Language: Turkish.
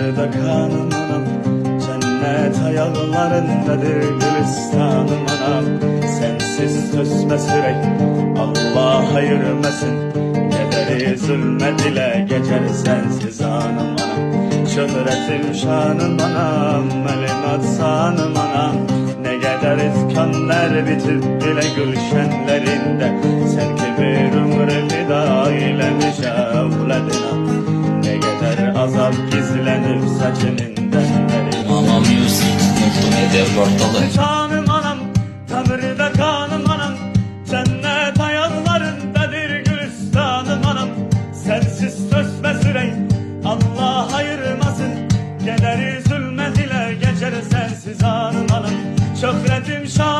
Damarda kanım anam, cennet ayaklarındadır gülistanım anam. Sensiz sözme sürek, Allah ayırmasın. Kederi zulmet ile geçer sensiz anım anam. Şöhretim şanım anam, elim atsanım anam. Ne kadar iskanlar bitip bile gülşenlerinde. Sen ki bir ömrü fida eylemiş evladına. Ne kadar azap gizlenip saçınından derin. Mama Music Multimedya Portalı. Canım anam, damarda kanım anam, cennet ayaklarındadır gülistanım anam. Sensiz sözme sürey, Allah ayırmasın. Kederi zulmet ile geçer sensiz anım anam. Şöhretim şan